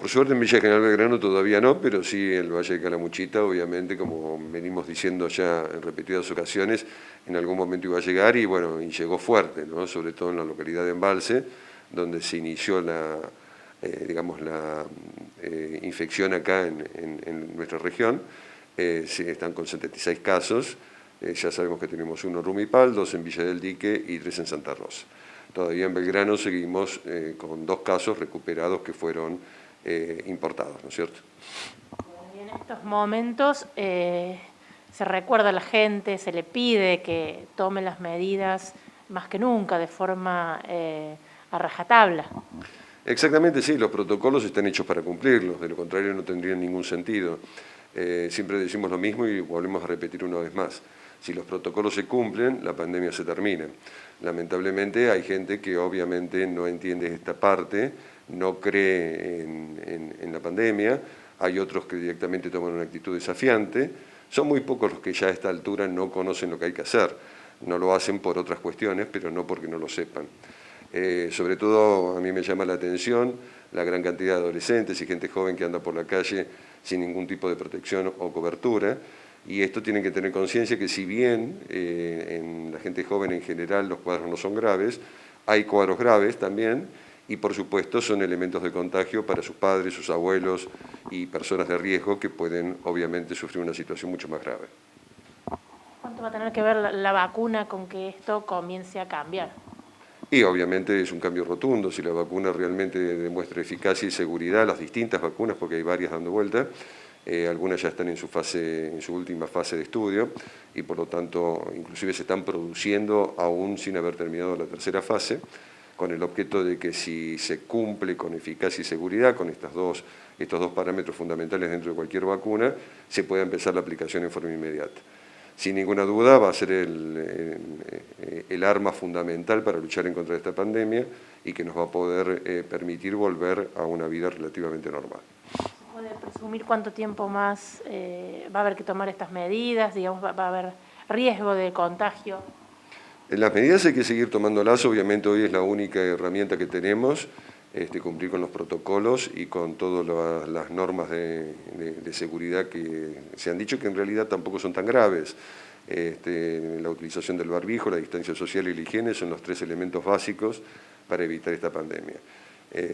Por suerte en Villa General Belgrano todavía no, pero sí en el Valle de Calamuchita, obviamente, como venimos diciendo ya en repetidas ocasiones, en algún momento iba a llegar y bueno, y llegó fuerte, ¿no? Sobre todo en la localidad de Embalse, donde se inició digamos, la infección acá en nuestra región. Sí, están con 76 casos, ya sabemos que tenemos uno en Rumipal, 2 en Villa del Dique y 3 en Santa Rosa. Todavía en Belgrano seguimos con 2 casos recuperados que fueron importados, ¿no es cierto? Y en estos momentos se recuerda a la gente, se le pide que tome las medidas más que nunca, de forma a rajatabla. Exactamente, sí, los protocolos están hechos para cumplirlos, de lo contrario no tendrían ningún sentido. Siempre decimos lo mismo y volvemos a repetir una vez más. Si los protocolos se cumplen, la pandemia se termina. Lamentablemente hay gente que obviamente no entiende esta parte, no cree en la pandemia, hay otros que directamente toman una actitud desafiante. Son muy pocos los que ya a esta altura no conocen lo que hay que hacer. No lo hacen por otras cuestiones, pero no porque no lo sepan. Sobre todo a mí me llama la atención la gran cantidad de adolescentes y gente joven que anda por la calle sin ningún tipo de protección o cobertura, y esto tienen que tener conciencia que si bien en la gente joven en general los cuadros no son graves, hay cuadros graves también, y por supuesto son elementos de contagio para sus padres, sus abuelos y personas de riesgo que pueden obviamente sufrir una situación mucho más grave. ¿Cuánto va a tener que ver la vacuna con que esto comience a cambiar? Y obviamente es un cambio rotundo, si la vacuna realmente demuestra eficacia y seguridad, las distintas vacunas, porque hay varias dando vuelta, algunas ya están en su última fase de estudio y por lo tanto inclusive se están produciendo aún sin haber terminado la tercera fase, con el objeto de que si se cumple con eficacia y seguridad, con estos dos parámetros fundamentales dentro de cualquier vacuna, se pueda empezar la aplicación en forma inmediata. Sin ninguna duda va a ser el arma fundamental para luchar en contra de esta pandemia y que nos va a poder permitir volver a una vida relativamente normal. ¿Se puede presumir cuánto tiempo más va a haber que tomar estas medidas? Digamos, ¿va a haber riesgo de contagio? Las medidas hay que seguir tomándolas, obviamente hoy es la única herramienta que tenemos, cumplir con los protocolos y con todas las normas de seguridad que se han dicho que en realidad tampoco son tan graves. La utilización del barbijo, la distancia social y la higiene son los 3 elementos básicos para evitar esta pandemia.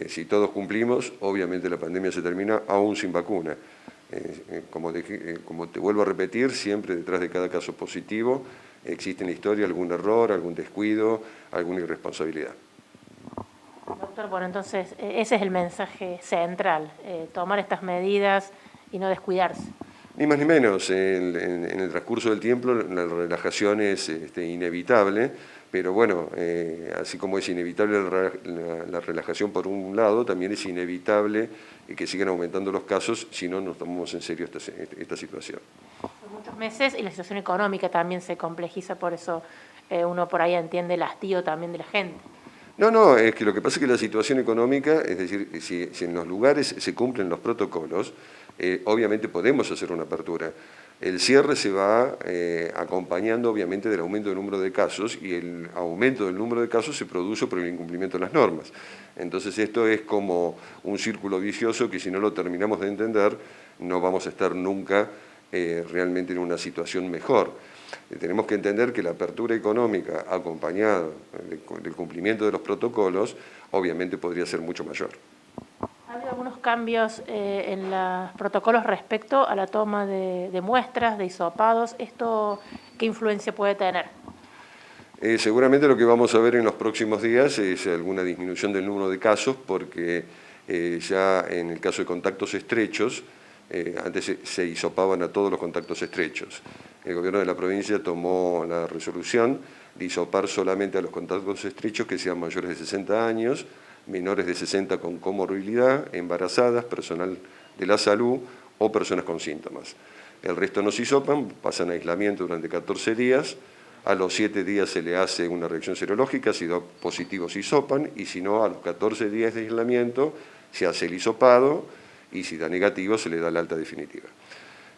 Si todos cumplimos, obviamente la pandemia se termina aún sin vacuna. Como te vuelvo a repetir, siempre detrás de cada caso positivo existe en la historia algún error, algún descuido, alguna irresponsabilidad. Doctor, bueno, entonces ese es el mensaje central, tomar estas medidas y no descuidarse. Ni más ni menos, en el transcurso del tiempo la relajación es inevitable, pero bueno, así como es inevitable la relajación por un lado, también es inevitable que sigan aumentando los casos si no nos tomamos en serio esta situación. Por muchos meses y la situación económica también se complejiza, por eso uno por ahí entiende el hastío también de la gente. No, es que lo que pasa es que la situación económica, es decir, si en los lugares se cumplen los protocolos, obviamente podemos hacer una apertura. El cierre se va acompañando obviamente del aumento del número de casos y el aumento del número de casos se produce por el incumplimiento de las normas. Entonces esto es como un círculo vicioso que si no lo terminamos de entender no vamos a estar nunca realmente en una situación mejor. Tenemos que entender que la apertura económica acompañada del cumplimiento de los protocolos obviamente podría ser mucho mayor. ¿Ha habido algunos cambios en los protocolos respecto a la toma de muestras, de hisopados? ¿Esto qué influencia puede tener? Seguramente lo que vamos a ver en los próximos días es alguna disminución del número de casos porque ya en el caso de contactos estrechos, antes se hisopaban a todos los contactos estrechos. El gobierno de la provincia tomó la resolución de hisopar solamente a los contactos estrechos que sean mayores de 60 años, menores de 60 con comorbilidad, embarazadas, personal de la salud o personas con síntomas. El resto no se hisopan, pasan a aislamiento durante 14 días, a los 7 días se le hace una reacción serológica, si da positivo se hisopan, y si no, a los 14 días de aislamiento se hace el hisopado, y si da negativo se le da la alta definitiva.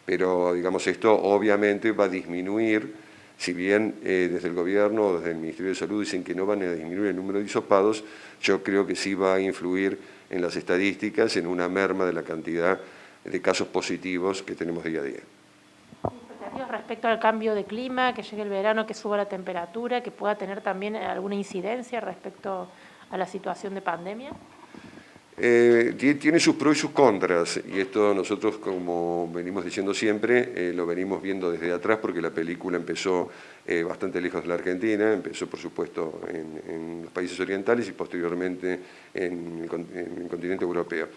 Pero, digamos, esto obviamente va a disminuir Si bien desde el gobierno o desde el Ministerio de Salud dicen que no van a disminuir el número de hisopados, yo creo que sí va a influir en las estadísticas, en una merma de la cantidad de casos positivos que tenemos día a día. ¿Expectativas respecto al cambio de clima, que llegue el verano, que suba la temperatura, que pueda tener también alguna incidencia respecto a la situación de pandemia? Tiene sus pros y sus contras, y esto nosotros, como venimos diciendo siempre, lo venimos viendo desde atrás porque la película empezó bastante lejos de la Argentina, empezó por supuesto en los países orientales y posteriormente en el continente europeo.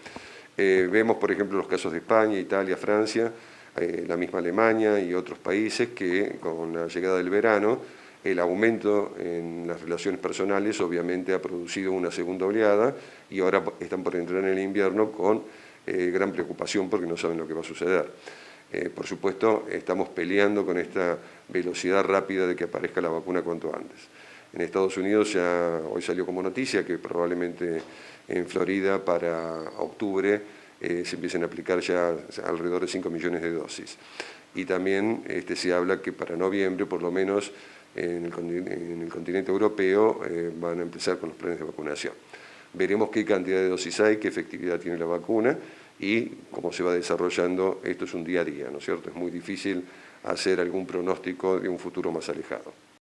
Vemos por ejemplo los casos de España, Italia, Francia, la misma Alemania y otros países que con la llegada del verano el aumento en las relaciones personales obviamente ha producido una segunda oleada y ahora están por entrar en el invierno con gran preocupación porque no saben lo que va a suceder. Por supuesto, estamos peleando con esta velocidad rápida de que aparezca la vacuna cuanto antes. En Estados Unidos ya hoy salió como noticia que probablemente en Florida para octubre se empiecen a aplicar ya alrededor de 5 millones de dosis. Y también se habla que para noviembre, por lo menos, en el continente europeo van a empezar con los planes de vacunación. Veremos qué cantidad de dosis hay, qué efectividad tiene la vacuna y cómo se va desarrollando. Esto es un día a día, ¿no es cierto? Es muy difícil hacer algún pronóstico de un futuro más alejado.